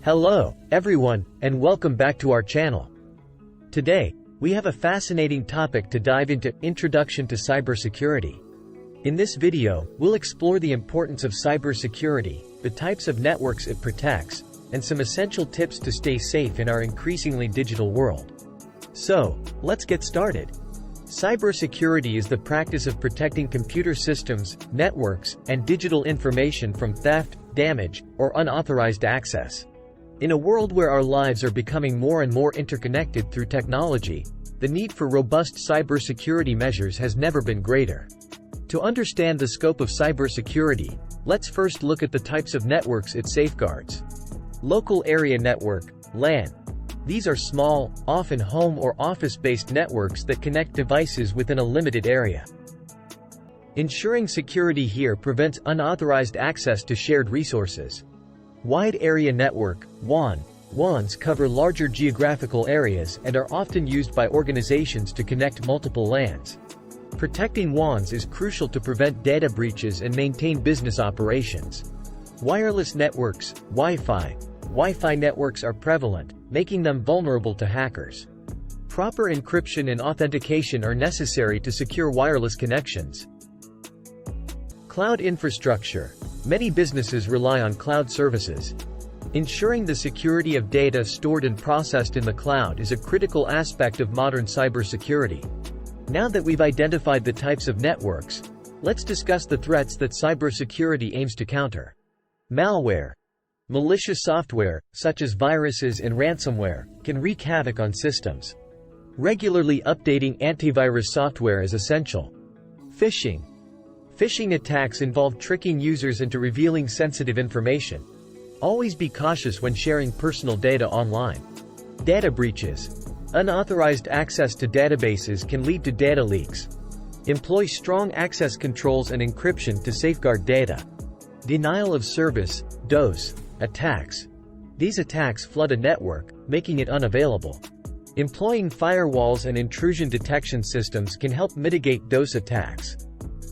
Hello, everyone, and welcome back to our channel. Today, we have a fascinating topic to dive into: Introduction to Cybersecurity. In this video, we'll explore the importance of cybersecurity, the types of networks it protects, and some essential tips to stay safe in our increasingly digital world. So, let's get started. Cybersecurity is the practice of protecting computer systems, networks, and digital information from theft, damage, or unauthorized access. In a world where our lives are becoming more and more interconnected through technology, the need for robust cybersecurity measures has never been greater. To understand the scope of cybersecurity, let's first look at the types of networks it safeguards. Local Area Network, LAN. These are small, often home or office-based networks that connect devices within a limited area. Ensuring security here prevents unauthorized access to shared resources. Wide Area Network, WAN. WANs cover larger geographical areas and are often used by organizations to connect multiple LANs. Protecting WANs is crucial to prevent data breaches and maintain business operations. Wireless networks, Wi-Fi. Wi-Fi networks are prevalent, making them vulnerable to hackers. Proper encryption and authentication are necessary to secure wireless connections. Cloud infrastructure. Many businesses rely on cloud services. Ensuring the security of data stored and processed in the cloud is a critical aspect of modern cybersecurity. Now that we've identified the types of networks, let's discuss the threats that cybersecurity aims to counter. Malware. Malicious software, such as viruses and ransomware, can wreak havoc on systems. Regularly updating antivirus software is essential. Phishing. Phishing attacks involve tricking users into revealing sensitive information. Always be cautious when sharing personal data online. Data breaches. Unauthorized access to databases can lead to data leaks. Employ strong access controls and encryption to safeguard data. Denial of service, DoS, attacks. These attacks flood a network, making it unavailable. Employing firewalls and intrusion detection systems can help mitigate DoS attacks.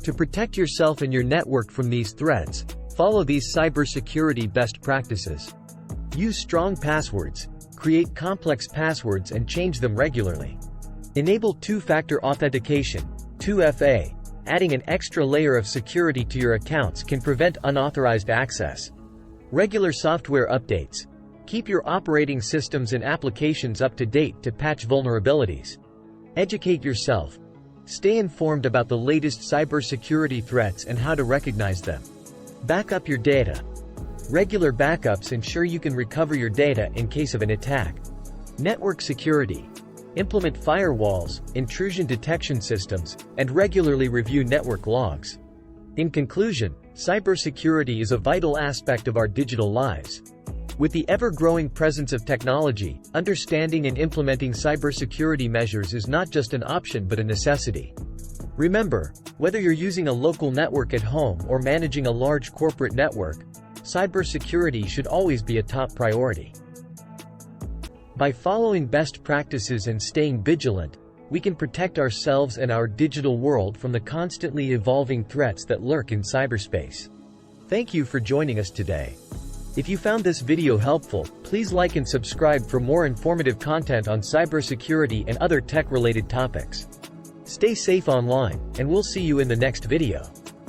To protect yourself and your network from these threats, follow these cybersecurity best practices. Use strong passwords. Create complex passwords and change them regularly. Enable two-factor authentication, 2FA. Adding an extra layer of security to your accounts can prevent unauthorized access. Regular software updates. Keep your operating systems and applications up to date to patch vulnerabilities. Educate yourself. Stay informed about the latest cybersecurity threats and how to recognize them. Back up your data. Regular backups ensure you can recover your data in case of an attack. Network security. Implement firewalls, intrusion detection systems, and regularly review network logs. In conclusion, cybersecurity is a vital aspect of our digital lives. With the ever-growing presence of technology, understanding and implementing cybersecurity measures is not just an option but a necessity. Remember, whether you're using a local network at home or managing a large corporate network, cybersecurity should always be a top priority. By following best practices and staying vigilant, we can protect ourselves and our digital world from the constantly evolving threats that lurk in cyberspace. Thank you for joining us today. If you found this video helpful, please like and subscribe for more informative content on cybersecurity and other tech-related topics. Stay safe online, and we'll see you in the next video.